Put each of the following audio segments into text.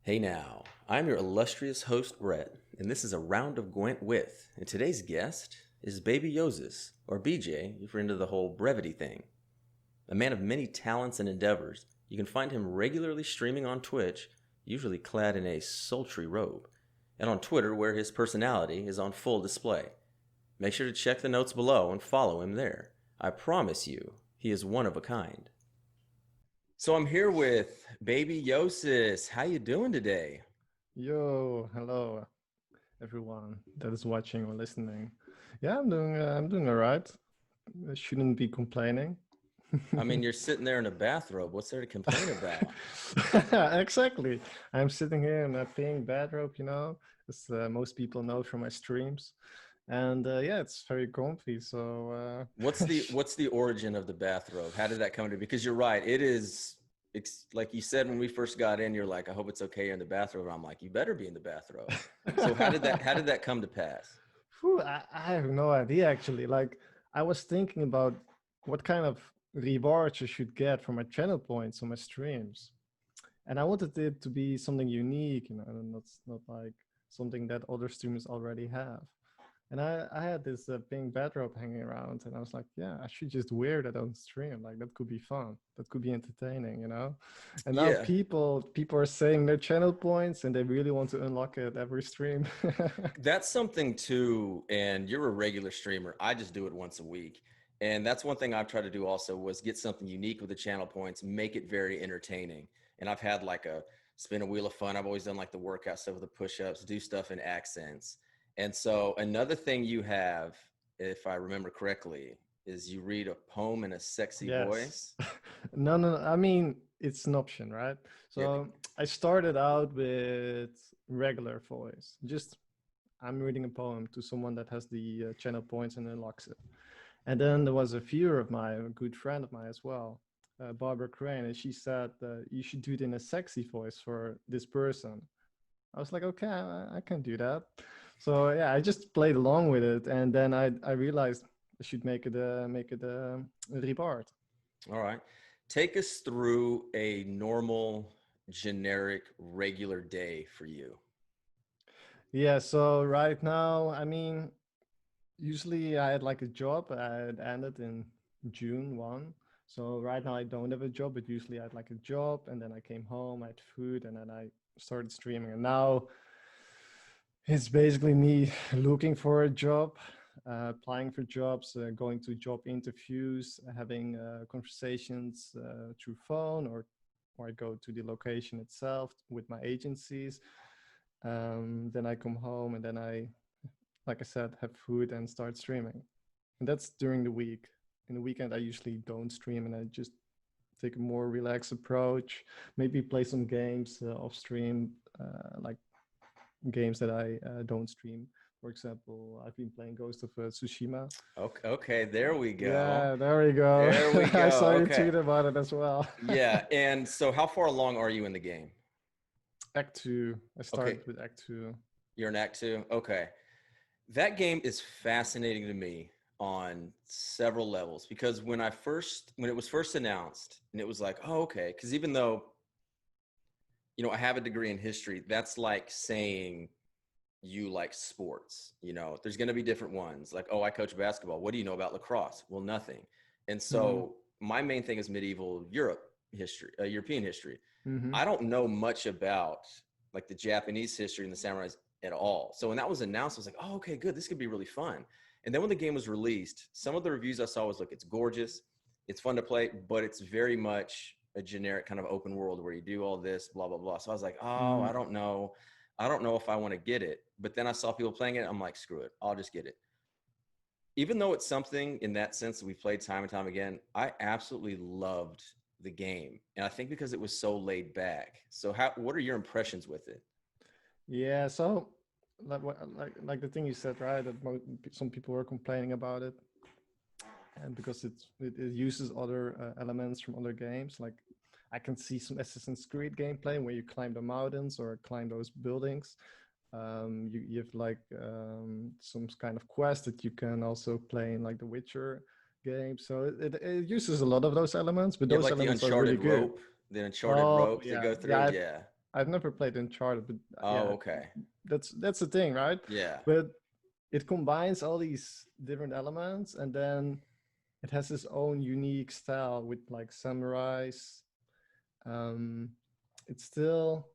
Hey now, I'm your illustrious host Brett, and this is a round of Gwent with, and today's guest is Babyjosus, or BJ if you're into the whole brevity thing. A man of many talents and endeavors, you can find him regularly streaming on Twitch, usually clad in a sultry robe, and on Twitter where his personality is on full display. Make sure to check the notes below and follow him there. I promise you, he is one of a kind. So I'm here with Babyjosus. How you doing today? Yo, hello everyone that is watching or listening. Yeah, I'm doing all right. I shouldn't be complaining. I mean, you're sitting there in a bathrobe. What's there to complain about? Exactly. I'm sitting here in a pink bathrobe, as most people know from my streams. And yeah, it's very comfy. So What's the origin of the bathrobe? How did that come to be? Because you're right, it is. It's like you said when we first got in. You're like, I hope it's okay you're in the bathrobe. I'm like, you better be in the bathrobe. So how did that come to pass? Phew, I have no idea actually. Like I was thinking about what kind of rewards I should get for my channel points on my streams. And I wanted it to be something unique, and not like something that other streamers already have. And I had this pink bathrobe hanging around, and I was like, yeah, I should just wear that on stream. Like that could be fun. That could be entertaining. And now Yeah, people are saying their channel points, and they really want to unlock it every stream. that's something too. And you're a regular streamer. I just do it once a week. And that's one thing I've tried to do also was get something unique with the channel points, make it very entertaining. And I've had like a spin a wheel of fun. I've always done like the workout stuff with the push-ups, do stuff in accents. And so another thing you have, if I remember correctly, is you read a poem in a sexy Yes. voice. No, no, no. I mean, it's an option, right? Yeah. So I started out with regular voice. Just I'm reading a poem to someone that has the channel points and unlocks it. And then there was a viewer of mine, a good friend of mine as well, Barbara Crane, and she said you should do it in a sexy voice for this person. I was like, okay, I can do that. So yeah, I just played along with it, and then I realized I should make it a reward. All right. Take us through a normal, generic, regular day for you. Yeah. So right now, I mean, usually I had like a job. I had ended in June 1. So right now I don't have a job, but usually I had like a job, and then I came home, I had food, and then I started streaming. And now it's basically me looking for a job, applying for jobs, going to job interviews, having conversations through phone, or I go to the location itself with my agencies. Then I come home, and then like I said, have food and start streaming. And that's during the week. In the weekend, I usually don't stream, and I just take a more relaxed approach. Maybe play some games off stream, like games that I don't stream. For example, I've been playing Ghost of Tsushima. Okay, okay, there we go. Yeah, there we go. There we I go. saw you Okay. tweet about it as well. Yeah. And so how far along are you in the game? Act 2. I Okay. started with Act 2. You're in Act Two? Okay. That game is fascinating to me on several levels because when it was first announced and it was like, oh, okay. Because even though, I have a degree in history, that's like saying you like sports. There's going to be different ones. Like, oh, I coach basketball. What do you know about lacrosse? Well, nothing. And Mm-hmm. so my main thing is medieval European history. Mm-hmm. I don't know much about like the Japanese history and the samurais at all. So when that was announced, I was like, oh, okay, good. This could be really fun. And then when the game was released, some of the reviews I saw was, look, it's gorgeous, it's fun to play, but it's very much a generic kind of open world where you do all this, blah, blah, blah. So I was like, oh, I Mm. don't know. I don't know if I want to get it. But then I saw people playing it. I'm like, screw it. I'll just get it. Even though it's something in that sense that we've played time and time again, I absolutely loved the game. And I think because it was so laid back. So what are your impressions with it? Yeah, so like the thing you said, right? That some people were complaining about it, and because it uses other elements from other games. Like I can see some Assassin's Creed gameplay where you climb the mountains or climb those buildings. You have like some kind of quest that you can also play in like the Witcher game. So it uses a lot of those elements, but You have those like elements are really good. the Uncharted Oh ropes that yeah, go yeah. through. Yeah. I've never played Uncharted, but Oh, yeah, okay. that's the thing, right? Yeah. But it combines all these different elements, and then it has its own unique style with like samurais. Um, it's still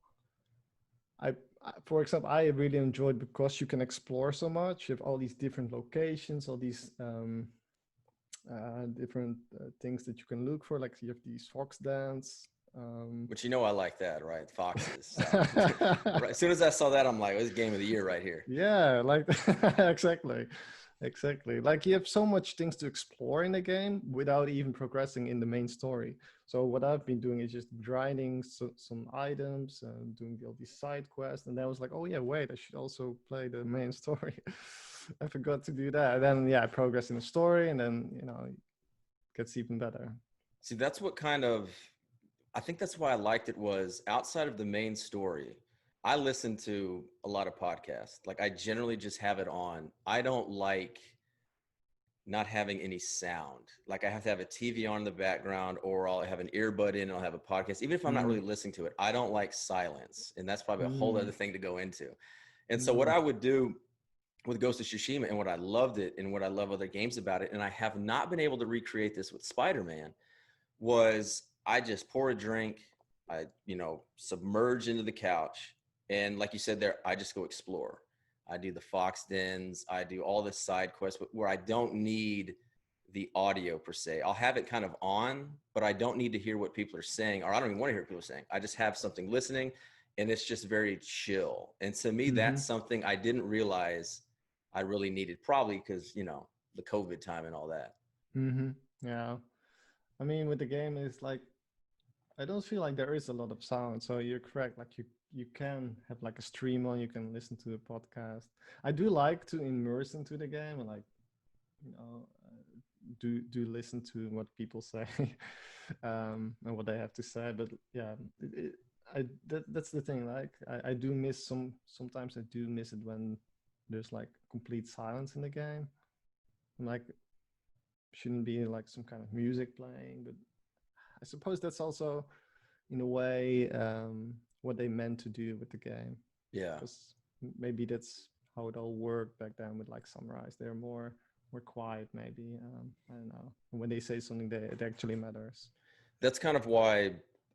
for example, I really enjoyed because you can explore so much. You have all these different locations, all these different things that you can look for. Like you have these fox dance. Um, But I like that, right? Foxes. So right, as soon as I saw that, I'm like, "This is game of the year right here." yeah, like exactly, exactly. Like you have so much things to explore in the game without even progressing in the main story. So what I've been doing is just grinding some items and doing all these side quests. And then I was like, oh yeah, wait, I should also play the main story. I forgot to do that. And then yeah, I progress in the story, and then it gets even better. See, that's what kind of I think that's why I liked it was outside of the main story. I listen to a lot of podcasts. Like I generally just have it on. I don't like not having any sound. Like I have to have a TV on in the background or I'll have an earbud in and I'll have a podcast. Even if I'm not Mm, really listening to it, I don't like silence. And that's probably a whole other mm, thing to go into. And so what mm, I would do with Ghost of Tsushima and what I loved it and what I love other games about it, and I have not been able to recreate this with Spider-Man, was I just pour a drink, I, submerge into the couch. And like you said there, I just go explore. I do the fox dens, I do all the side quests where I don't need the audio per se. I'll have it kind of on, but I don't need to hear what people are saying, or I don't even want to hear what people are saying. I just have something listening and it's just very chill. And to me, mm-hmm, that's something I didn't realize I really needed, probably because, the COVID time and all that. mm-hmm. Yeah. I mean, with the game, it's like I don't feel like there is a lot of sound. So you're correct. Like you can have like a stream on. You can listen to a podcast. I do like to immerse into the game and like do listen to what people say and what they have to say. But yeah, that's the thing. Like I do miss sometimes I do miss it when there's like complete silence in the game. And like shouldn't be like some kind of music playing, but I suppose that's also in a way what they meant to do with the game, Yeah. because maybe that's how it all worked back then with like samurais. They're more quiet maybe. I don't know, when they say something that it actually matters. That's kind of why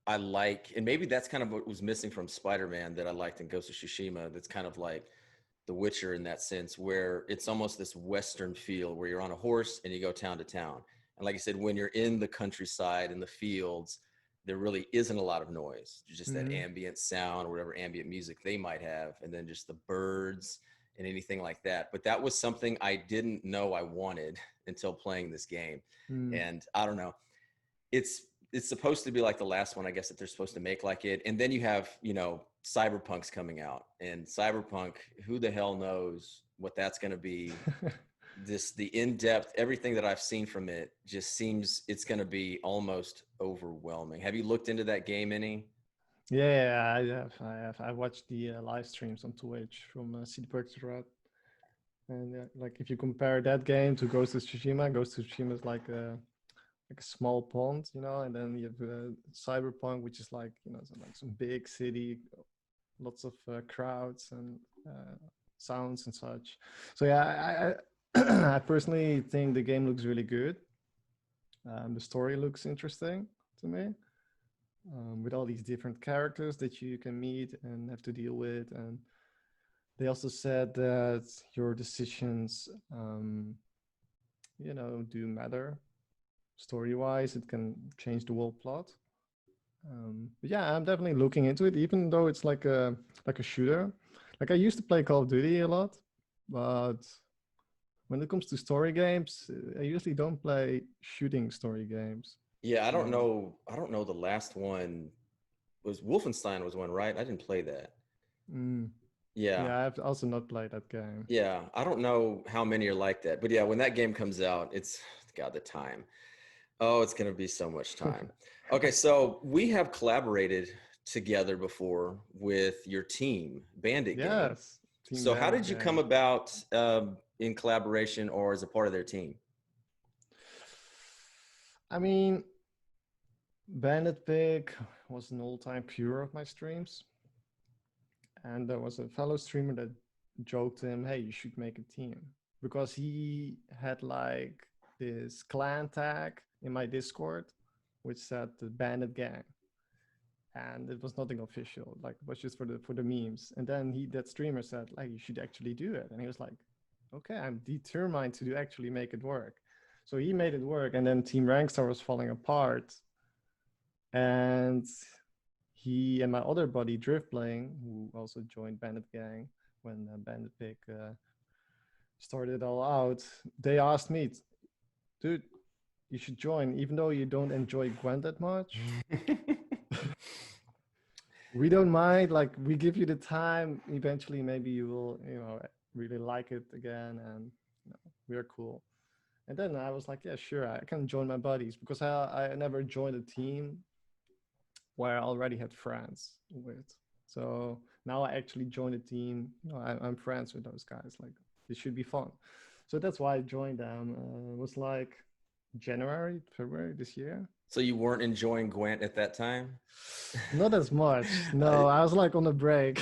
I like, and maybe that's kind of what was missing from Spider-Man that I liked in Ghost of Tsushima. That's kind of like The Witcher in that sense, where it's almost this Western feel where you're on a horse and you go town to town. And like I said, when you're in the countryside in the fields, there really isn't a lot of noise. Just that Mm-hmm. ambient sound or whatever ambient music they might have, and then just the birds and anything like that. But that was something I didn't know I wanted until playing this game. Mm. And I don't know, it's it's supposed to be like the last one, I guess, that they're supposed to make like it. And then you have, Cyberpunk's coming out, and Cyberpunk, who the hell knows what that's going to be. This the in-depth everything that I've seen from it just seems it's going to be almost overwhelming. Have you looked into that game any? Yeah, I watched the live streams on Twitch from CD Projekt's Red. And like if you compare that game to Ghost of Tsushima is like a small pond, and then you have Cyberpunk, which is like some big city, lots of crowds and sounds and such. So yeah, I personally think the game looks really good. The story looks interesting to me, with all these different characters that you can meet and have to deal with. And they also said that your decisions, do matter story wise. It can change the whole plot. But yeah, I'm definitely looking into it, even though it's like a shooter. Like I used to play Call of Duty a lot, but when it comes to story games, I usually don't play shooting story games. Yeah, I don't Um, know. I don't know. The last one was Wolfenstein was one, right? I didn't play that. mm, Yeah. yeah, I've also not played that game. Yeah, I don't know how many are like that, but yeah, when that game comes out, it's God, the time. Oh, it's going to be so much time. Okay, so we have collaborated together before with your team, Bandit Game. Yes, Team So, how Bandit did you come game. about in collaboration or as a part of their team? I mean, Bandit Pig was an all-time viewer of my streams. And there was a fellow streamer that joked to him, "Hey, you should make a team," because he had like this clan tag in my Discord, which said the Bandit Gang, and it was nothing official. Like it was just for the memes. And then that streamer said, like, you should actually do it. And he was like, okay, I'm determined to actually make it work. So he made it work, and then Team Rankstar was falling apart. And he and my other buddy Drift Playing, who also joined Bandit Gang when Bandit Pig started all out, they asked me, dude, you should join, even though you don't enjoy Gwent that much. We don't mind, like we give you the time. Eventually, maybe you will, really like it again, and we're cool. And then I was like, yeah, sure, I can join my buddies, because I never joined a team where I already had friends with. So now I actually joined a team. I'm friends with those guys. Like it should be fun. So that's why I joined them. It was like January, February this year. So you weren't enjoying Gwent at that time? Not as much. No, I was like on a break.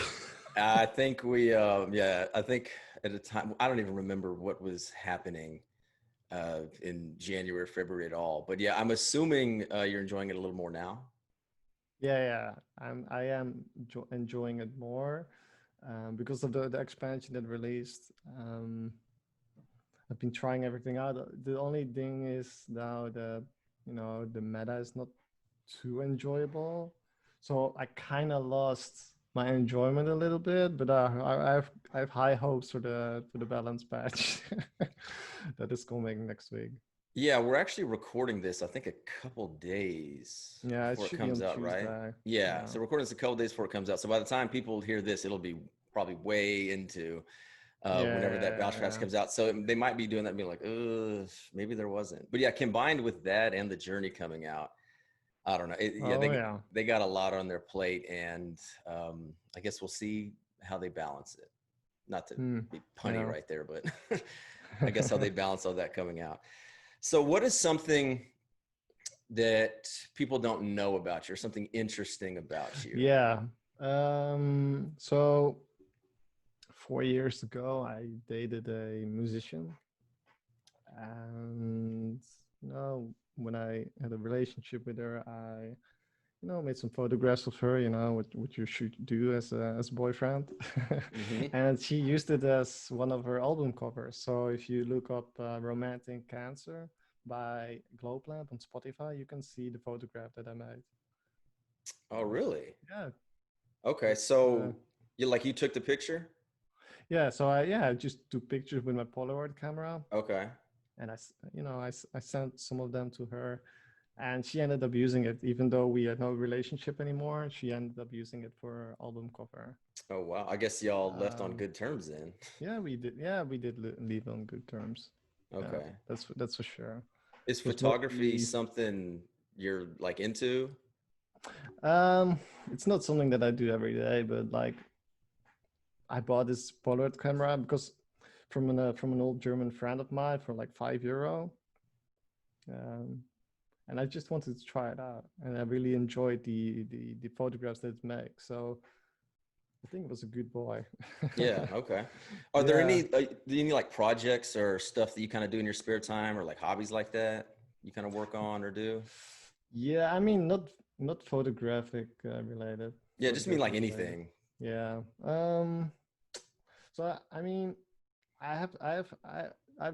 I think I think at the time, I don't even remember what was happening in January, February at all. But yeah, I'm assuming you're enjoying it a little more now. Yeah. I am enjoying it more because of the expansion that released. I've been trying everything out. The only thing is now the meta is not too enjoyable, so I kind of lost my enjoyment a little bit. But I have high hopes for the balance patch that is coming next week. Yeah, we're actually recording this, I think, a couple days Yeah, it before it should be comes on out, right? Tuesday. Yeah, Yeah. so recording this a couple days before it comes out. So by the time people hear this, it'll be probably way into whenever that voucher patch Yeah. comes out. So they might be doing that and being like, ugh, maybe there wasn't. But yeah, combined with that and the Journey coming out, I don't know. Yeah, Oh yeah. they got a lot on their plate, and I guess we'll see how they balance it. Not to be punny Yeah. right there, but I guess how they balance all that coming out. So what is something that people don't know about you, or something interesting about you? Yeah. So 4 years ago, I dated a musician, and when I had a relationship with her, I made some photographs of her, what you should do as a boyfriend. Mm-hmm. And she used it as one of her album covers. So if you look up Romantic Cancer by Glowplant on Spotify, you can see the photograph that I made. Oh, really? Yeah. Okay, That's so you took the picture? yeah. So I just took pictures with my Polaroid camera, Okay. and I sent some of them to her, and she ended up using it, even though we had no relationship anymore. She ended up using it for her album cover. Oh, wow. I guess y'all left on Um, good terms then. yeah, we did. Yeah, we did leave on good terms. Yeah, Okay. that's for sure. Is It was photography mostly. something you're like into? Um, it's not something that I do every day, but like I bought this Polaroid camera because from an old German friend of mine for like €5. And I just wanted to try it out, and I really enjoyed the photographs that it makes. So I think it was a good boy. Yeah, okay. Are there Yeah. any like projects or stuff that you kind of do in your spare time, or like hobbies like that you kind of work on or do? Yeah, I mean, not photographic related. Yeah, just mean like Photography related. anything. Yeah. So I mean, I have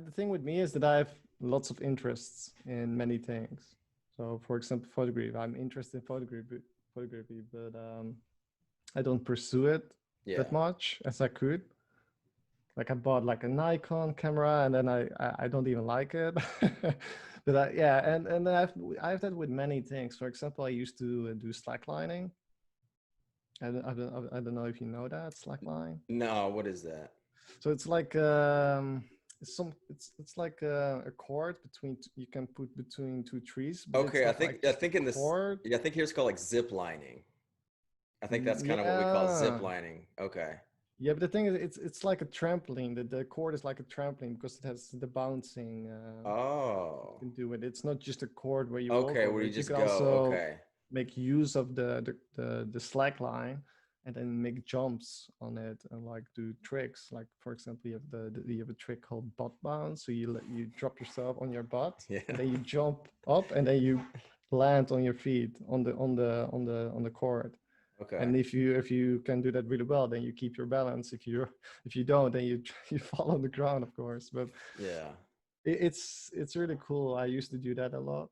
the thing with me is that I have lots of interests in many things. So, for example, photography. I'm interested in photography, but I don't pursue it that Yeah. much as I could. Like I bought like a Nikon camera, and then I don't even like it. But and I have that with many things. For example, I used to do slacklining. I don't know if you know that slackline. No, what is that? So it's like it's like a cord you can put between two trees, but it's Okay, not like I just a think in this, cord. yeah, I think here it's called like zip lining. I think that's kind of what we call zip Yeah. lining. Okay. Yeah, but the thing is, it's like a trampoline. The cord is like a trampoline because it has the bouncing. You Oh, can do it. It's not just a cord where you walk okay, where over you it. You just can go. also Okay. make use of the slack line, and then make jumps on it and like do tricks. Like for example, you have a trick called butt bounce. So you drop yourself on your butt, Yeah. and then you jump up, and then you land on your feet on the court. Okay. And if you can do that really well, then you keep your balance. If you don't, then you you fall on the ground, of course. But Yeah. it's really cool. I used to do that a lot,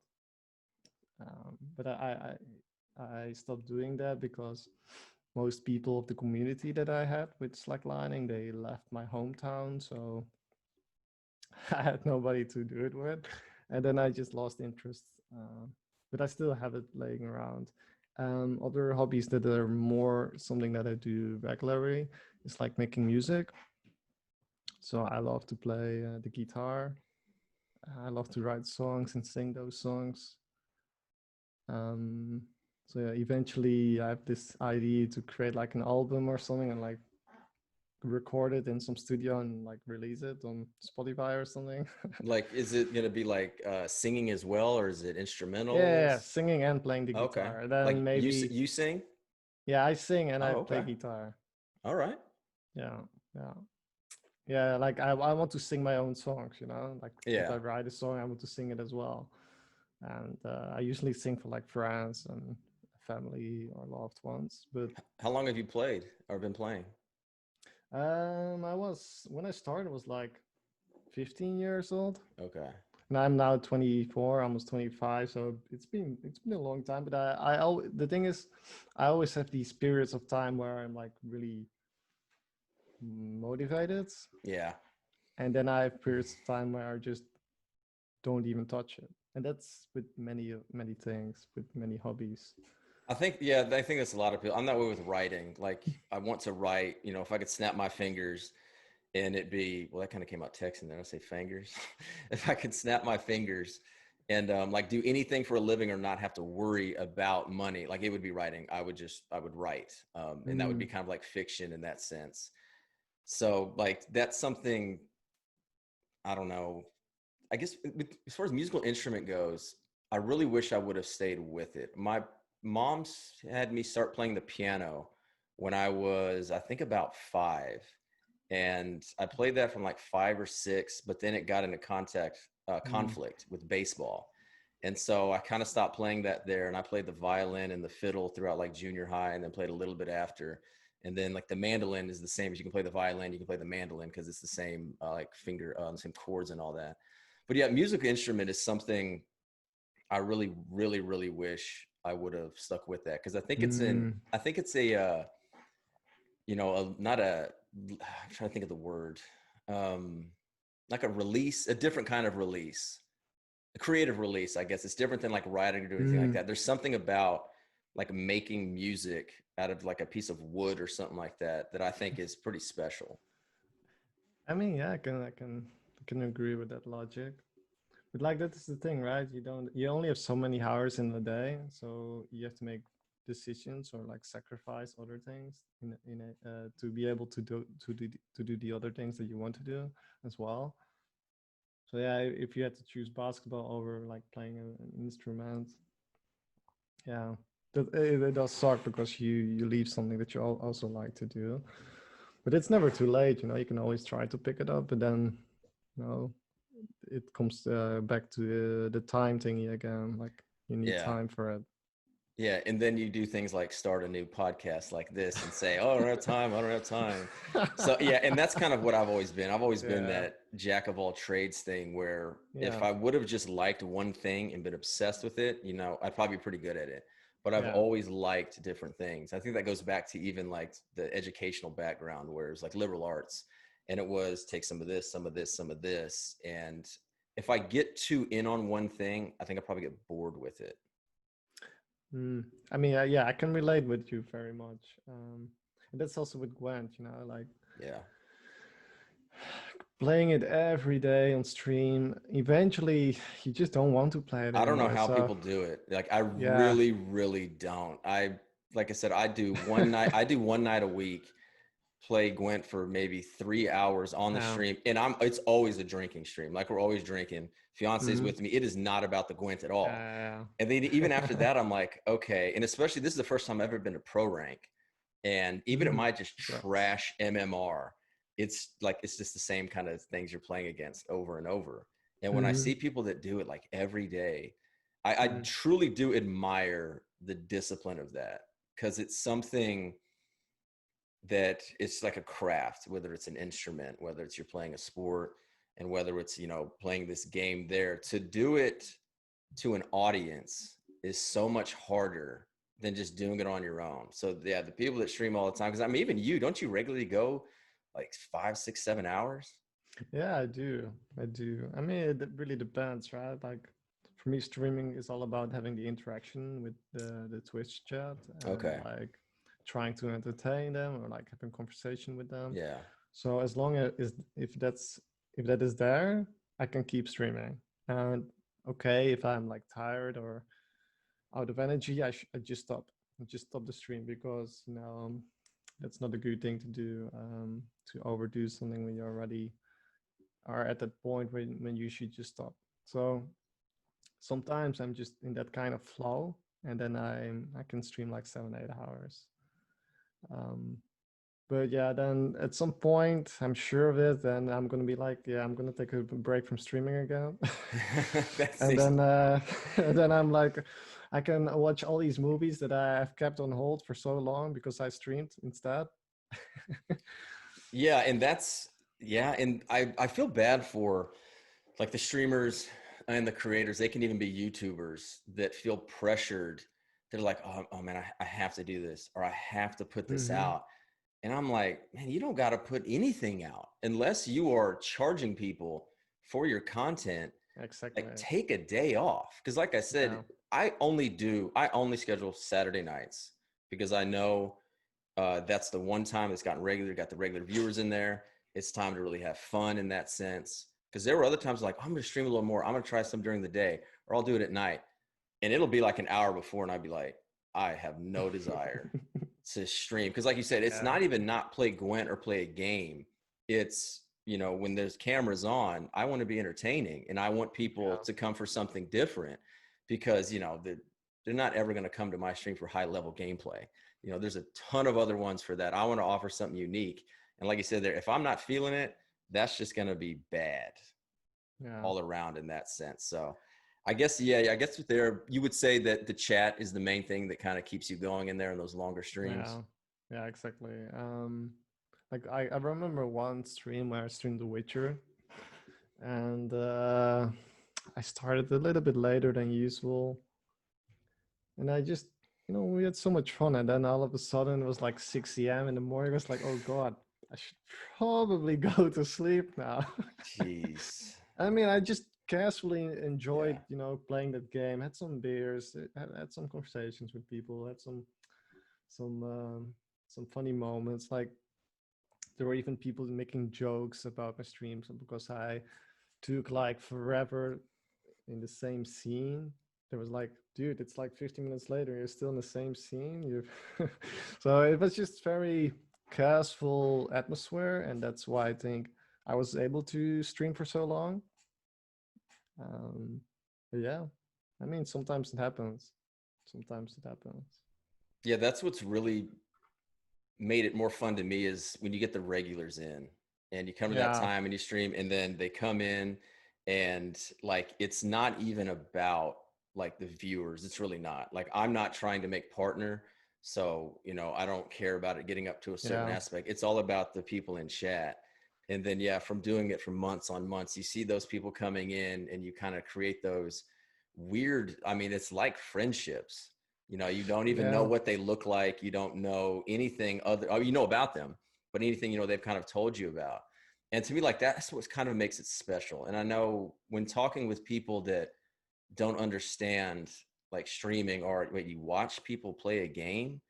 but I stopped doing that because most people of the community that I had with slacklining, they left my hometown, so I had nobody to do it with, and then I just lost interest. But I still have it laying around. Other hobbies that are more something that I do regularly is like making music. So I love to play the guitar. I love to write songs and sing those songs. Um, so yeah, eventually I have this idea to create like an album or something and like record it in some studio and like release it on Spotify or something. Like, is it gonna be like singing as well, or is it Yeah, instrumentals? singing and playing the Okay. guitar. Like Then maybe you sing? yeah, I sing and I Oh, play okay. guitar. All right. Yeah, yeah. Yeah, like I want to sing my own songs, like if Yeah. I write a song, I want to sing it as well. And I usually sing for like friends and family or loved ones. But How long have you played or been playing? I was when I started was like 15 years old, Okay. and I'm now 24, almost 25. So it's been a long time. But the thing is, I always have these periods of time where I'm like really motivated, Yeah. and then I have periods of time where I just don't even touch it. And that's with many things, with many hobbies. I think that's a lot of people. I'm that way with writing. Like, I want to write, if I could snap my fingers and it be, well, that kind of came out texting there. I say fingers. If I could snap my fingers and like do anything for a living or not have to worry about money, like it would be writing. I would write. And that would be Mm, kind of like fiction in that sense. So like that's something, I don't know. I guess as far as musical instrument goes, I really wish I would have stayed with it. My mom's had me start playing the piano when I was, I think, about 5, and I played that from like 5 or 6. But then it got into mm, conflict with baseball, and so I kind of stopped playing that there. And I played the violin and the fiddle throughout like junior high, and then played a little bit after. And then like the mandolin is the same as you can play the violin, you can play the mandolin because it's the same like finger, same chords and all that. But yeah, musical instrument is something I really, really, really wish I would have stuck with that because mm, I think it's a, not a, I'm trying to think of the word, um, like a release, a different kind of release, a creative release. I guess it's different than like writing or doing anything like mm. that. There's something about like making music out of like a piece of wood or something like that that I think is pretty special. I mean, yeah, I can agree with that logic. But like that is the thing, right? You only have so many hours in the day, so you have to make decisions or like sacrifice other things to be able to do the other things that you want to do as well. So yeah, if you had to choose basketball over like playing an instrument, yeah, it does suck because you leave something that you also like to do. But it's never too late, you can always try to pick it up, but then you know it comes back to the time thingy again. Like you need Yeah. time for it. Yeah, and then you do things like start a new podcast like this and say, "Oh, I don't have time. I don't have time." So yeah, and that's kind of what I've always been. I've always been Yeah, that jack of all trades thing where if yeah, I would have just liked one thing and been obsessed with it, I'd probably be pretty good at it. But I've yeah. always liked different things. I think that goes back to even like the educational background where it's like liberal arts and it was take some of this, some of this, some of this. And if I get too in on one thing, I think I probably get bored with it. Mm. I mean, yeah, I can relate with you very much. And that's also with Gwent, like Yeah. playing it every day on stream. Eventually, you just don't want to play it I don't know anymore. how So people do it. Like I yeah, really, really don't. Like I said, I do one night a week, play Gwent for maybe 3 hours on the yeah, stream. And it's always a drinking stream. Like we're always drinking. Fiance's mm-hmm. with me. It is not about the Gwent at all. Yeah, And then even after that, I'm like, okay. And especially this is the first time I've ever been to pro rank. And even it Mhm. might just Congrats. trash MMR, it's like it's just the same kind of things you're playing against over and over. And when I Hmm. see people that do it like every day, I Mm. truly do admire the discipline of that, because it's something that it's like a craft, whether it's an instrument, whether it's you're playing a sport, and whether it's, playing this game there. To do it to an audience is so much harder than just doing it on your own. So yeah, the people that stream all the time, because I mean, even you, don't you regularly go like 5, 6, 7 hours? Yeah, I do. I do. I mean, it really depends, right? Like for me, streaming is all about having the interaction with the Twitch chat and Okay. like trying to entertain them or like having conversation with them. Yeah. So as long as if that is there, I can keep streaming. And okay, if I'm like tired or out of energy, I just stop. I just stop the stream because that's not a good thing to do. To overdo something when you're already are at that point when you should just stop. So sometimes I'm just in that kind of flow, and then I can stream like 7 8 hours. Um, but yeah, then at some point I'm sure of it, then I'm gonna be like, yeah, I'm gonna take a break from streaming again, That's and then and then I'm like, I can watch all these movies that I have kept on hold for so long because I streamed instead. yeah, and that's yeah, and I feel bad for like the streamers and the creators. They can even be YouTubers that feel pressured. They're like, oh man, I have to do this, or I have to put this Hmm. out. And I'm like, man, you don't got to put anything out unless you are charging people for your content. Exactly. Like, take a day off. Because, like I said, Yeah. I only schedule Saturday nights, because I know that's the one time it's gotten regular, got the regular viewers in there. It's time to really have fun in that sense. Because there were other times like, I'm going to stream a little more. I'm going to try some during the day, or I'll do it at night. And it'll be like an hour before, and I'd be like, I have no desire to stream. Because, like you said, it's Yeah. not even not play Gwent or play a game. It's, when there's cameras on, I want to be entertaining, and I want people Yeah. to come for something different, because, they're not ever going to come to my stream for high level gameplay. There's a ton of other ones for that. I want to offer something unique. And like you said there, if I'm not feeling it, that's just going to be bad Yeah. all around in that sense. So I guess, yeah, I guess there, you would say that the chat is the main thing that kind of keeps you going in there in those longer streams. Yeah, yeah, exactly. Like I remember one stream where I streamed The Witcher, and I started a little bit later than usual, and I just, we had so much fun, and then all of a sudden it was like 6 a.m. in the morning. I was like, oh God, I should probably go to sleep now. Jeez. I mean, I just casually Yeah. enjoyed, playing that game. Had some beers, had some conversations with people, had some um, some funny moments. Like there were even people making jokes about my streams because I took like forever in the same scene. There was like, dude, it's like 15 minutes later, you're still in the same scene. You, so it was just very casual atmosphere, and that's why I think I was able to stream for so long. Um, but yeah, I mean, sometimes it happens. Sometimes it happens. Yeah, that's what's really made it more fun to me, is when you get the regulars in and you come to that Yeah. time and you stream, and then they come in, and like it's not even about like the viewers. It's really not. Like, I'm not trying to make partner, so I don't care about it getting up to a certain Yeah. aspect. It's all about the people in chat. And then yeah, from doing it for months on months, you see those people coming in, and you kind of create those weird, I mean, it's like friendships. You don't even know Yeah. what they look like. You don't know anything other, oh, about them, but anything, they've kind of told you about. And to me, like, that's what kind of makes it special. And I know when talking with people that don't understand like streaming, or wait, you watch people play a game,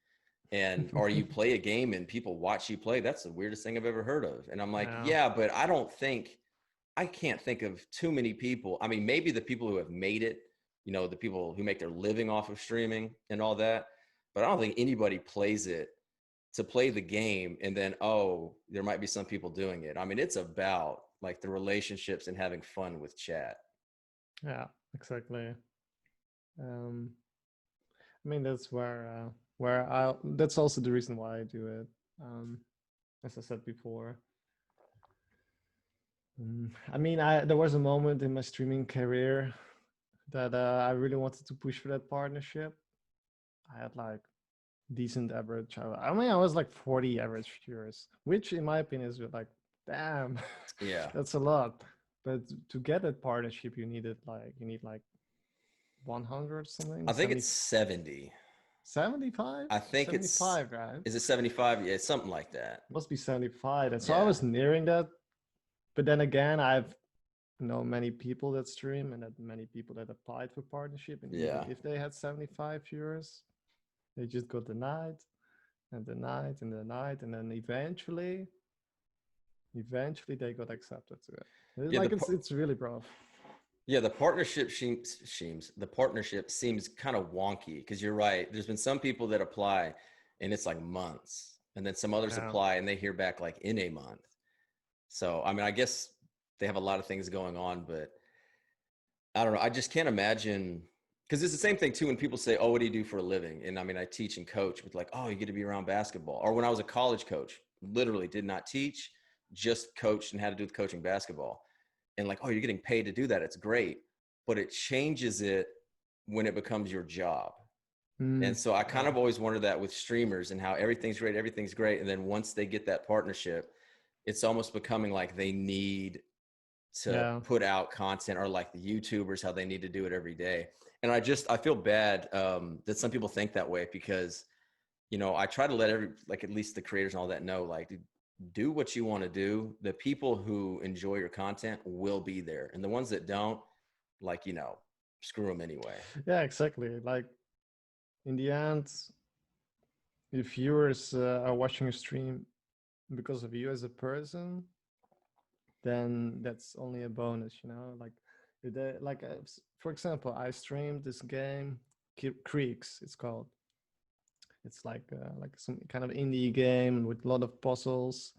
and or you play a game and people watch you play, that's the weirdest thing I've ever heard of. And I'm like, Yeah. yeah, but I can't think of too many people. I mean, maybe the people who have made it, the people who make their living off of streaming and all that. But I don't think anybody plays it to play the game and then, oh, there might be some people doing it. I mean, it's about like the relationships and having fun with chat. Yeah. Exactly. I mean, that's where where I that's also the reason why I do it. As I said before. I mean, I there was a moment in my streaming career that I really wanted to push for that partnership. I had like decent average. I mean, I was like 40 average viewers, which in my opinion is like, damn, Yeah. that's a lot. But to get that partnership, you need like 100 something, I think 70, it's 70. 75, I think it's 75, right? is it 75? Yeah, it's something like that. Must be 75. And so I Yeah. was nearing that. But then again, I've know many people that stream and that many people that applied for partnership. And even Yeah. if they had 75 viewers, they just got denied and denied and denied. And then eventually they got accepted to it. Yeah, Like it's really rough. yeah, the partnership seems kind of wonky because you're right. There's been some people that apply and it's like months. And then some others Yeah. apply and they hear back like in a month. So, I mean, I guess they have a lot of things going on, but I don't know. I just can't imagine because it's the same thing too when people say, "Oh, what do you do for a living?" And I mean, I teach and coach, but like, "Oh, you get to be around basketball." Or when I was a college coach, literally did not teach, just coached and had to do with coaching basketball. And like, "Oh, you're getting paid to do that. It's great." But it changes it when it becomes your job. And so I kind Yeah. of always wondered that with streamers and how everything's great. And then once they get that partnership, it's almost becoming like they need to Yeah. put out content, or like the YouTubers, how they need to do it every day. And I feel bad that some people think that way because, I try to let like at least the creators and all that know, like, do what you want to do. The people who enjoy your content will be there. And the ones that don't, like, screw them anyway. Yeah, exactly. Like in the end, if viewers are watching a stream because of you as a person, then that's only a bonus, like for example, I streamed this game Creeks, it's called. It's like some kind of indie game with a lot of puzzles.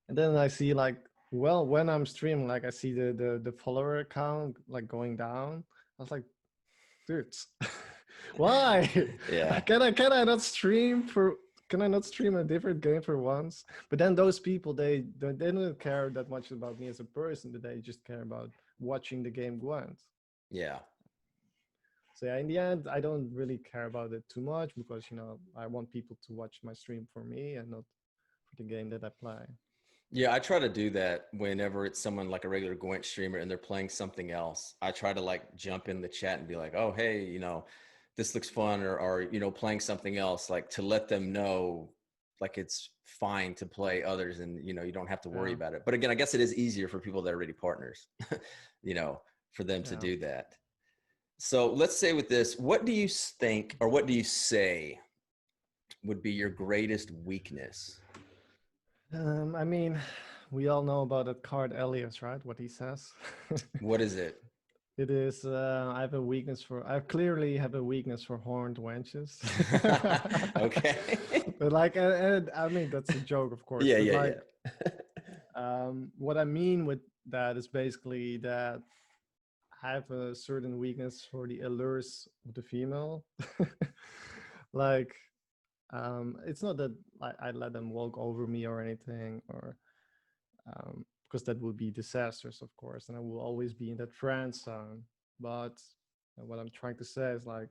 And then I see like, well, when I'm streaming, like I see the follower count like going down. I was like, dude, why? Yeah. Can I not stream for can I not stream a different game for once? But then those people, they don't care that much about me as a person, but they just care about watching the game Gwent. Yeah. So yeah, in the end, I don't really care about it too much because I want people to watch my stream for me and not for the game that I play. Yeah, I try to do that whenever it's someone like a regular Gwent streamer and they're playing something else. I try to like jump in the chat and be like, "Oh, hey, this looks fun," or playing something else, like to let them know like it's fine to play others and you don't have to worry Yeah, about it. But again, I guess it is easier for people that are already partners, you know, for them to yeah. do that. So let's say with this, what do you think or what do you say would be your greatest weakness? I mean, we all know about that card Elias, right? What he says. What is it? It is. I clearly have a weakness for horned wenches. Okay. But like, and I mean, that's a joke, of course. Yeah, But yeah, like, yeah. what I mean with that is basically that I have a certain weakness for the allures of the female. Like, it's not that I let them walk over me or anything, or because that would be disastrous, of course, and I will always be in that friend zone. But what I'm trying to say is like,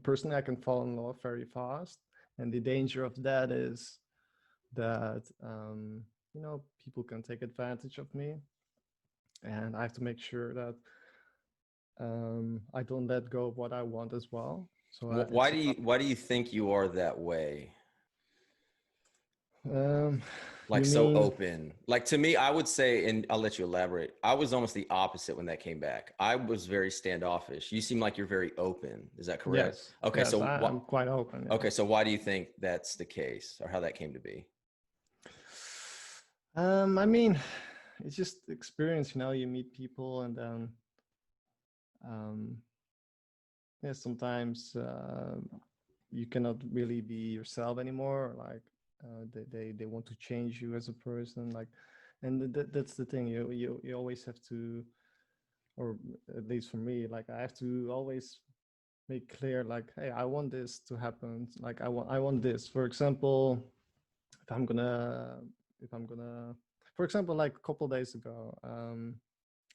personally, I can fall in love very fast, and the danger of that is that people can take advantage of me, and I have to make sure that I don't let go of what I want as well. So Why do you think you are that way? um, Like you so mean open. Like to me, I would say, and I'll let you elaborate. I was almost the opposite when that came back. I was very standoffish. You seem like you're very open. Is that correct? yes, Okay, yes, so what? I'm quite open. Yeah. Okay, so why do you think that's the case, or how that came to be? I mean, it's just experience. You meet people, and then um, yeah, sometimes you cannot really be yourself anymore. Like they want to change you as a person. Like, and that's the thing. You always have to, or at least for me, like I have to always make clear like, hey, I want this to happen. Like I want this. For example, if I'm gonna if I'm gonna for example, like a couple of days ago,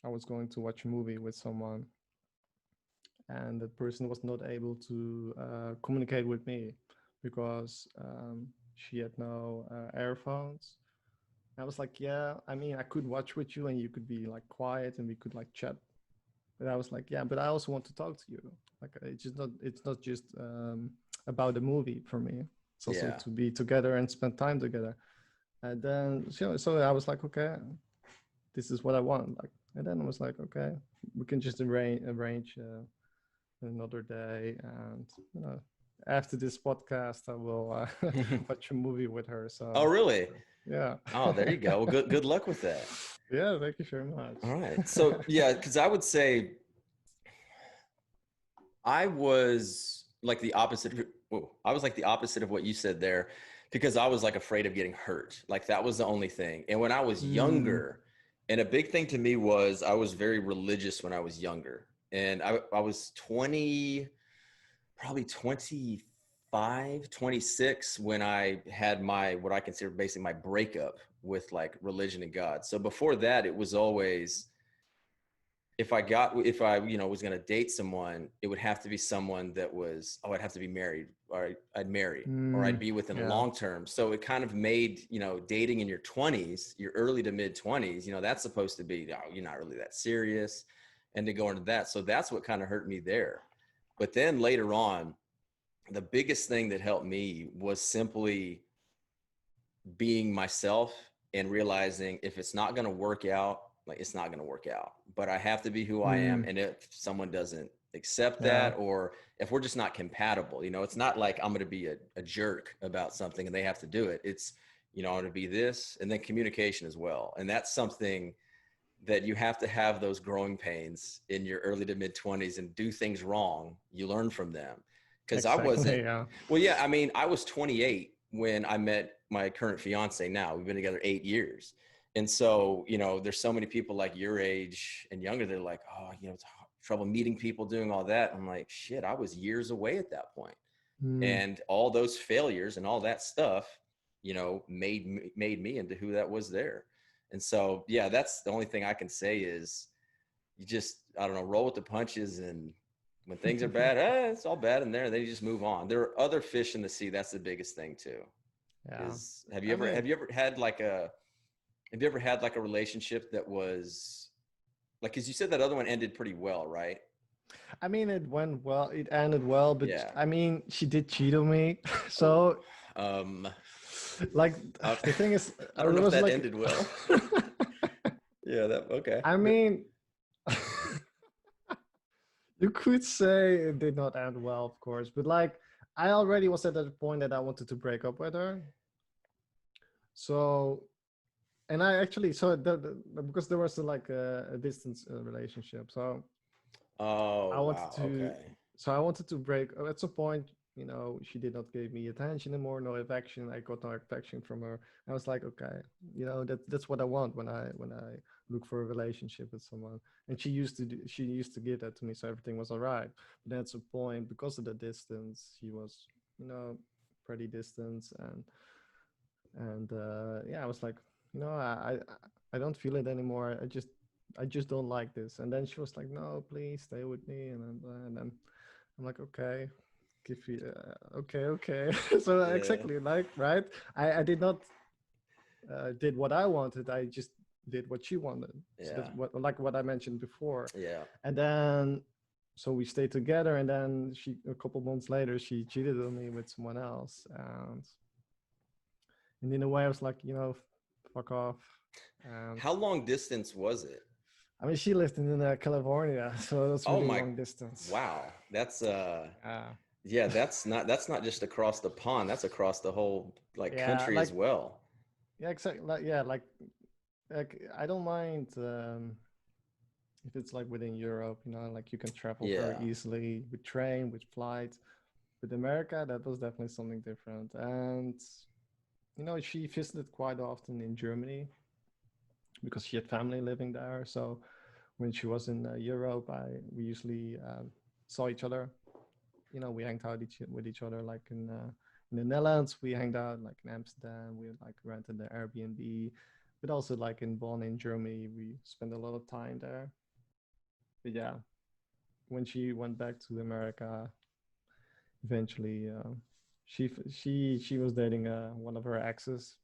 I was going to watch a movie with someone, and that person was not able to communicate with me because she had no earphones. I was like, yeah, I mean, I could watch with you and you could be like quiet and we could like chat. But I was like, yeah, but I also want to talk to you. Like, it's not just about the movie for me. It's also Yeah. to be together and spend time together. And then, so I was like, okay, this is what I want. Like, and then I was like, okay, we can just arrange another day. And, after this podcast, I will watch a movie with her. Oh, So, really? yeah. Oh, there you go. Well, good luck with that. Yeah, thank you very much. All right. So yeah, because I would say I was like the opposite of, whoa, I was like the opposite of what you said there, because I was like afraid of getting hurt. Like that was the only thing. And when I was Mm, younger, and a big thing to me was I was very religious when I was younger. And I was 20, probably 25, 26 when I had my, what I consider basically my breakup with like religion and God. So before that, it was always, if I, was going to date someone, it would have to be someone that was, oh, I'd have to be married, or I'd marry, or I'd be within a yeah, long term. So it kind of made, dating in your 20s, your early to mid 20s, that's supposed to be, oh, you're not really that serious. And to go into that. So that's what kind of hurt me there. But then later on, the biggest thing that helped me was simply being myself and realizing if it's not going to work out, like it's not going to work out, but I have to be who I am. And if someone doesn't accept yeah, that, or if we're just not compatible, it's not like I'm going to be a jerk about something and they have to do it. It's, I'm going to be this, and then communication as well. And that's something that you have to have those growing pains in your early to mid 20s and do things wrong. You learn from them. Cause I exactly, wasn't, yeah. well, yeah, I mean, I was 28 when I met my current fiance now. We've been together 8 years. And so, there's so many people like your age and younger. They're like, oh, it's trouble meeting people, doing all that. I'm like, shit, I was years away at that point. Mm, And all those failures and all that stuff, made me into who that was there. And so, yeah, that's the only thing I can say is you just, I don't know, roll with the punches. And when things are bad, it's all bad in there. Then you just move on. There are other fish in the sea. That's the biggest thing too. yeah. Is I mean, have you ever had like a relationship that was like, cause you said that other one ended pretty well, right? it went well. It ended well, but Yeah. I mean, she did cheat on me. So, Um, like, I, the thing is, I it don't know if was that like, ended well. Yeah, that, okay. I mean, you could say it did not end well, of course, but like, I already was at that point that I wanted to break up with her. So, and I actually, so because there was like a distance relationship, so I Oh, wanted wow. to, Okay. so I wanted to break. At some point, she did not give me attention anymore, no affection. I got no affection from her. I was like, okay, that's what I want when I look for a relationship with someone. And she used to give that to me, so everything was all right. But then at some point, because of the distance, she was, pretty distant, and yeah, I was like, I don't feel it anymore. I just don't like this. And then she was like, no, please stay with me. And then I'm like, okay, give you, okay. So Yeah. exactly, like, right. I did not did what I wanted. I just did what she wanted. So that's Yeah. what I mentioned before. Yeah. And then so we stayed together. And then she a couple months later she cheated on me with someone else. And in a way, I was like, fuck off. And How long distance was it? I mean, she lived in California, so that's Oh really my, long distance. wow. That's Uh, yeah, that's not just across the pond, that's across the whole like yeah, country like as well. yeah, exactly. Like, yeah, like I don't mind if it's like within Europe, like you can travel very Yeah. easily with train, with flight. With America, that was definitely something different. And she visited quite often in Germany because she had family living there. So when she was in Europe, we usually saw each other. we hanged out with each other like in the Netherlands. We hanged out like in Amsterdam. We like rented the Airbnb, but also like in Bonn in Germany. We spent a lot of time there. But yeah, when she went back to America, eventually, she was dating one of her exes,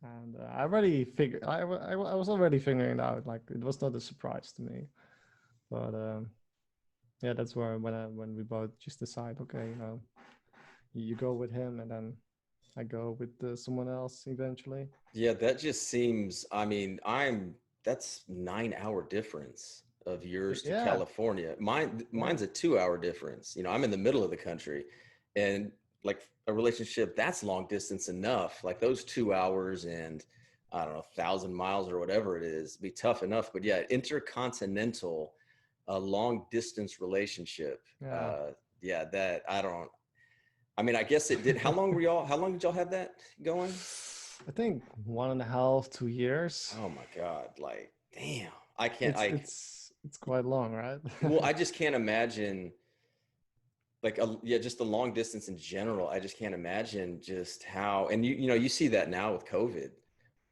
and I already figured I was already figuring it out. Like it was not a surprise to me, but yeah, that's where when we both just decide, okay, you go with him, and then I go with someone else eventually. Yeah, that just seems, I mean, that's 9 hour difference of yours to Yeah, California. yeah, Mine's a 2 hour difference. I'm in the middle of the country, and like a relationship that's long distance enough, like those 2 hours and I don't know, 1,000 miles or whatever it is, be tough enough. But yeah, intercontinental, a long distance relationship. yeah. Yeah, that I don't, I mean, I guess it did. How long did y'all have that going? I think 1.5, 2 years. Oh my God. Like, damn. I can't, It's I, it's it's quite long, right? well, I just can't imagine like, yeah, just the long distance in general. I just can't imagine just how, and you see that now with COVID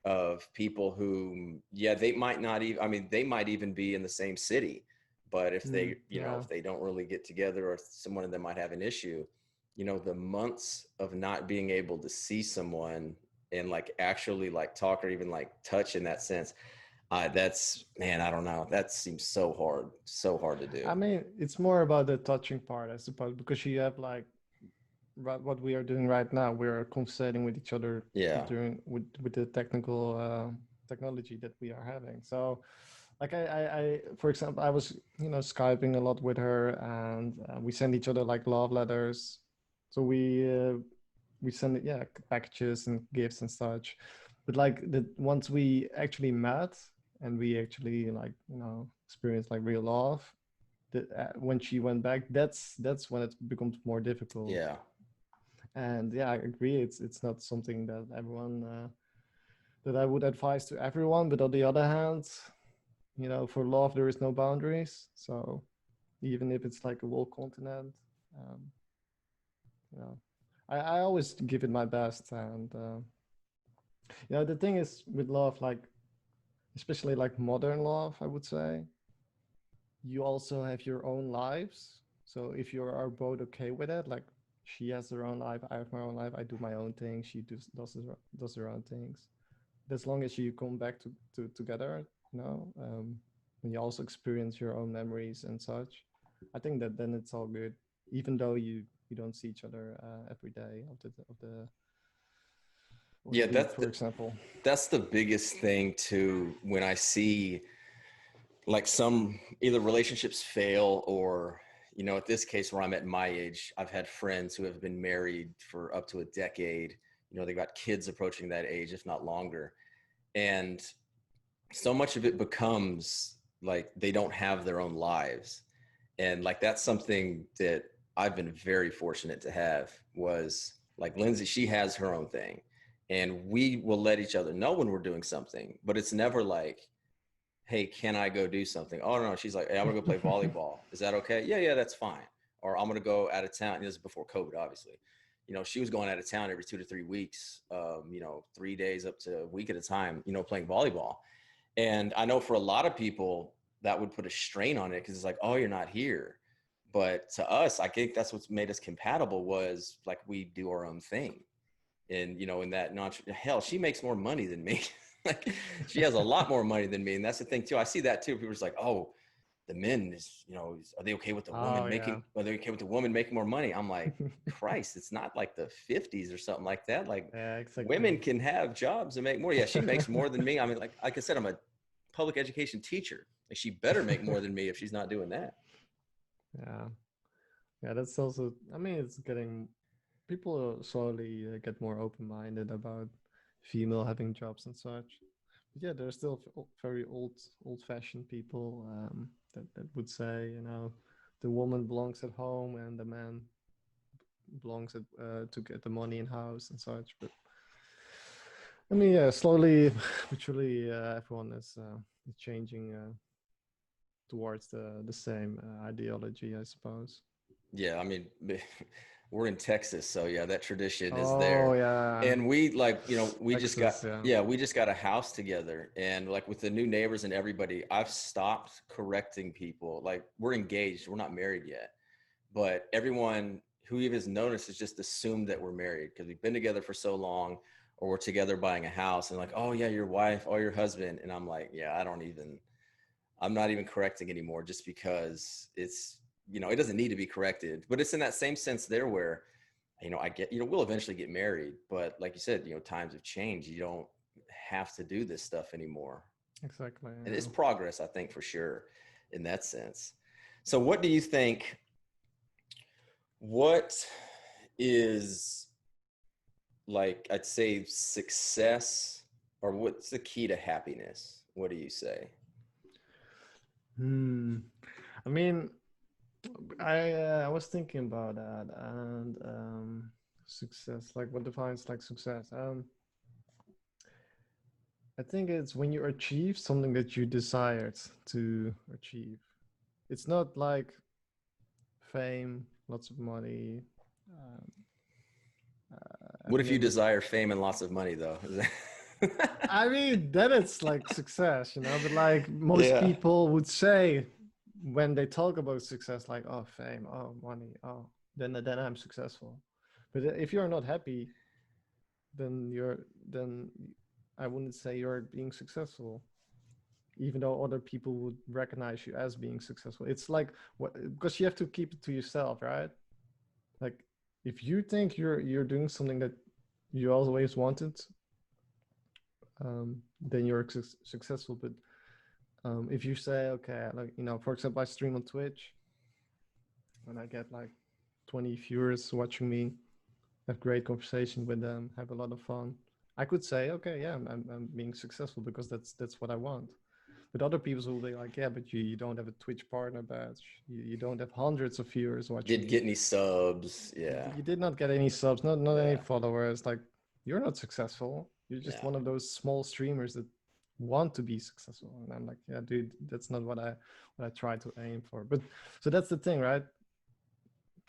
of people who, yeah, they might not even, I mean, they might even be in the same city, but if Mm, they, yeah, if they don't really get together or someone of them might have an issue, the months of not being able to see someone and like actually like talk or even like touch in that sense. That's, man, I don't know. That seems so hard to do. I mean, it's more about the touching part, I suppose, because you have like what we are doing right now. We're conversating with each other Yeah. during with the technical technology that we are having. So, like for example, I was skyping a lot with her, and we send each other like love letters. So we send it, yeah, packages and gifts and such. But like the once we actually met and we actually like experienced like real love, that when she went back, that's when it becomes more difficult. Yeah. And yeah, I agree, it's not something that everyone that I would advise to everyone. But on the other hand, for love there is no boundaries. So even if it's like a whole continent, um, you know I always give it my best. And the thing is with love, like especially like modern love, I would say, you also have your own lives. So if you are both okay with it, like she has her own life, I have my own life, I do my own thing, she does her own things. As long as you come back to together, when you also experience your own memories and such, I think that then it's all good. Even though you don't see each other every day of the Yeah. week, for example. That's the biggest thing too. When I see like some either relationships fail or at this case where I'm at my age, I've had friends who have been married for up to a decade. They've got kids approaching that age, if not longer, and so much of it becomes like they don't have their own lives. And like that's something that I've been very fortunate to have. Was like Lindsay, she has her own thing, and we will let each other know when we're doing something, but it's never like, hey, can I go do something? Oh no, she's like, hey, I'm gonna go play volleyball. Is that okay? Yeah, yeah, that's fine. Or I'm gonna go out of town. This is before COVID, obviously. She was going out of town every 2 to 3 weeks, 3 days up to a week at a time, playing volleyball. And I know for a lot of people that would put a strain on it because it's like, oh, you're not here. But to us, I think that's what's made us compatible was like we do our own thing. And in that hell, she makes more money than me. Like she has a lot more money than me. And that's the thing too. I see that too. People are just like, oh, the men are they okay with the woman Oh yeah. are they okay with the woman making more money? I'm like, Christ, it's not like the 50s or something like that. Like Yeah, exactly. women can have jobs and make more. Yeah, she makes more than me. I mean, like I said, I'm a public education teacher. Like she better make more than me if she's not doing that. Yeah, yeah, that's also, I mean, it's getting, people slowly get more open-minded about female having jobs and such. But yeah, there's still very old-fashioned people that would say, the woman belongs at home and the man belongs to get the money in house and such. But I mean, yeah, slowly but surely, everyone is changing towards the same ideology, I suppose. Yeah, I mean, we're in Texas, so yeah, that tradition is Oh there. yeah, And we like, we just got, Texas. Yeah. yeah, we just got a house together. And like with the new neighbors and everybody, I've stopped correcting people. Like we're engaged, we're not married yet. But everyone who even has noticed has just assumed that we're married because we've been together for so long, or we're together buying a house and like, oh yeah, your wife, oh your husband. And I'm like, yeah, I'm not even correcting anymore just because it's, it doesn't need to be corrected. But it's in that same sense there where, I get, we'll eventually get married, but like you said, times have changed. You don't have to do this stuff anymore. Exactly. And Yeah. it's progress, I think, for sure, in that sense. So what do you think, what is, like, I'd say success, or what's the key to happiness? What do you say? Hmm. I mean, I was thinking about that, and success. Like, what defines like success? I think it's when you achieve something that you desired to achieve. It's not like fame, lots of money, um, What if having you a. desire fame and lots of money, though? I mean, then it's like success, you know. But like most Yeah. people would say when they talk about success, like, oh, fame, oh, money, oh, then I'm successful. But if you're not happy, then I wouldn't say you're being successful, even though other people would recognize you as being successful. It's like what, because you have to keep it to yourself, right? Like if you think you're doing something that you always wanted, then you're successful. But if you say, okay, like for example, I stream on Twitch and I get like 20 viewers watching me, have great conversation with them, have a lot of fun. I could say, okay, yeah, I'm being successful because that's what I want. But other people will be like, yeah, but you don't have a Twitch partner badge. You don't have hundreds of viewers watching Didn't you. get any subs. Yeah. You did not get any subs, not any Yeah. followers. Like you're not successful. You're just Yeah. one of those small streamers that want to be successful. And I'm like, yeah, dude, that's not what I try to aim for. But so that's the thing, right?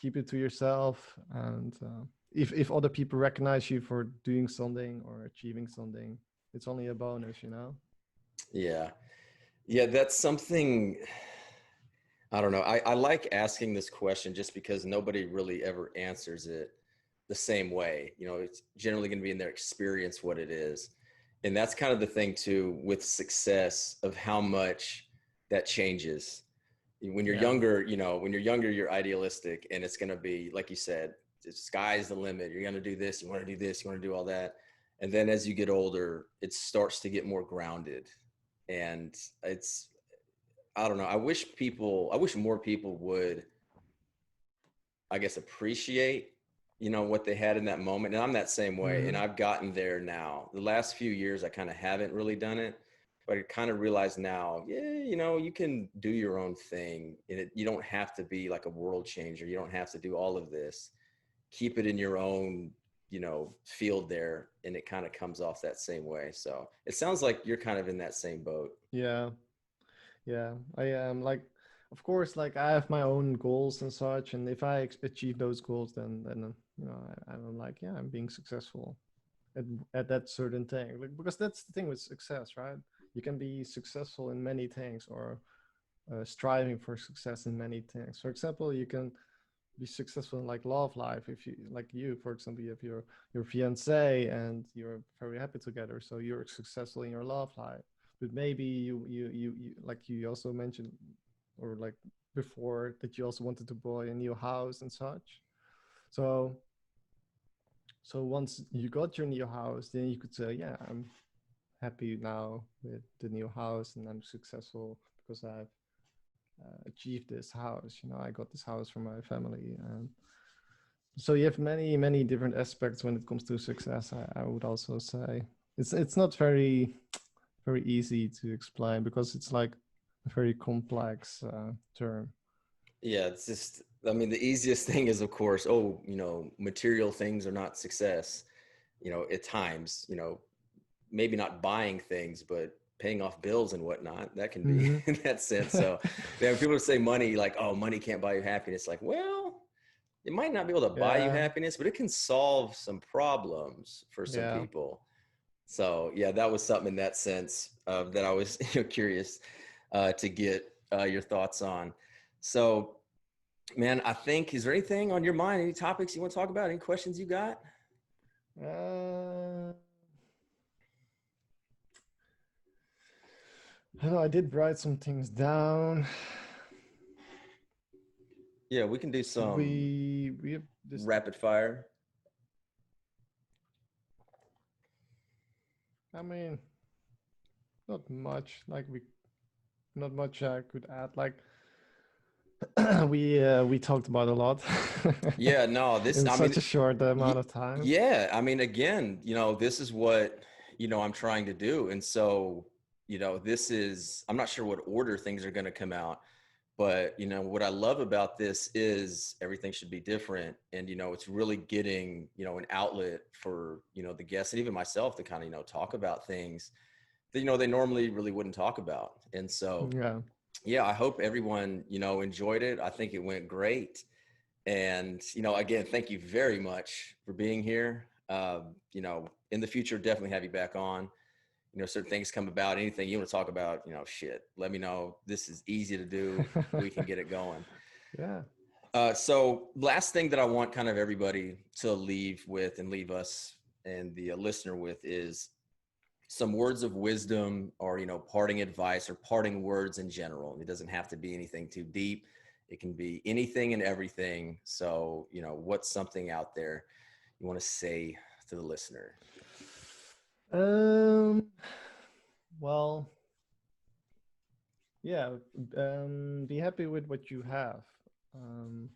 Keep it to yourself, and if other people recognize you for doing something or achieving something, it's only a bonus, you know. Yeah. Yeah. That's something. I don't know. I like asking this question just because nobody really ever answers it the same way. It's generally going to be in their experience what it is. And that's kind of the thing too with success of how much that changes. When you're Yeah. younger, you're idealistic and it's going to be, like you said, the sky's the limit. You're going to do this, you want to do this, you want to do all that. And then as you get older, it starts to get more grounded. And it's, I don't know. I wish more people would, I guess, appreciate, what they had in that moment. And I'm that same way. And Mm-hmm. I've gotten there now. The last few years, I kind of haven't really done it, but I kind of realize now, yeah, you can do your own thing and you don't have to be like a world changer. You don't have to do all of this. Keep it in your own, field there. And it kind of comes off that same way. So it sounds like you're kind of in that same boat. Yeah. Yeah, I am like, of course, like I have my own goals and such, and if I achieve those goals, then I'm like, yeah, I'm being successful at that certain thing. Like, because that's the thing with success, right? You can be successful in many things, or striving for success in many things. For example, you can be successful in like love life if you like you, for example, you have your fiance and you're very happy together, so you're successful in your love life. But maybe you like you also mentioned, or like before, that you also wanted to buy a new house and such. So once you got your new house, then you could say, yeah, I'm happy now with the new house and I'm successful because I've achieved this house. I got this house for my family. And so you have many different aspects when it comes to success. I would also say it's not very easy to explain because it's like a very complex term. Yeah, it's just, I mean, the easiest thing is, of course, oh, material things are not success, at times, maybe not buying things, but paying off bills and whatnot. That can be Mm-hmm. in that sense. So, yeah, when people say money, like, oh, money can't buy you happiness. Like, well, it might not be able to buy you Yeah, happiness, but it can solve some problems for some yeah. people. So yeah, that was something in that sense that I was curious to get your thoughts on. So, man, I think, is there anything on your mind? Any topics you want to talk about? Any questions you got? Uh, I know I did write some things down. Yeah, we can do Should some we have this? rapid fire. I mean, not much. Like not much I could add. Like we talked about a lot Yeah, no, this, in I mean, such a short amount of time. yeah, I mean, again, this is what, I'm trying to do. And so, this is, I'm not sure what order things are going to come out, but, what I love about this is everything should be different. And, it's really getting, an outlet for, the guests and even myself to kind of, talk about things that, they normally really wouldn't talk about. And so, Yeah. yeah, I hope everyone, enjoyed it. I think it went great. And, again, thank you very much for being here. In the future, definitely have you back on. Certain things come about, anything you want to talk about, shit, let me know. This is easy to do. We can get it going. Yeah. So last thing that I want kind of everybody to leave with and leave us and the listener with is some words of wisdom or, parting advice or parting words in general. It doesn't have to be anything too deep. It can be anything and everything. So, what's something out there you want to say to the listener? Um. Well, yeah. Be happy with what you have. Um.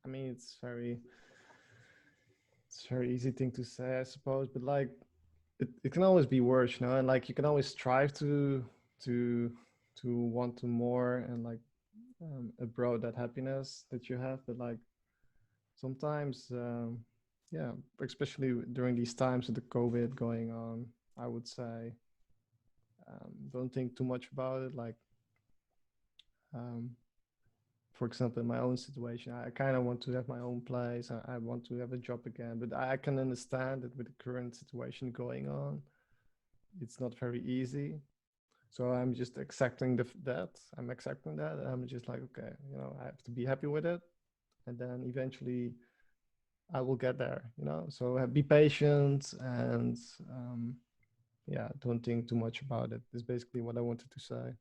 I mean, it's very easy thing to say, I suppose, but like it can always be worse, and like you can always strive to to want to more and like abroad that happiness that you have, but like sometimes yeah, especially during these times with the COVID going on, I would say don't think too much about it. Like um, for example, in my own situation, I kind of want to have my own place. I want to have a job again, but I can understand that with the current situation going on, it's not very easy. So I'm just accepting that. I'm accepting that. And I'm just like, okay, I have to be happy with it, and then eventually I will get there. So be patient and yeah, don't think too much about it. Is basically what I wanted to say.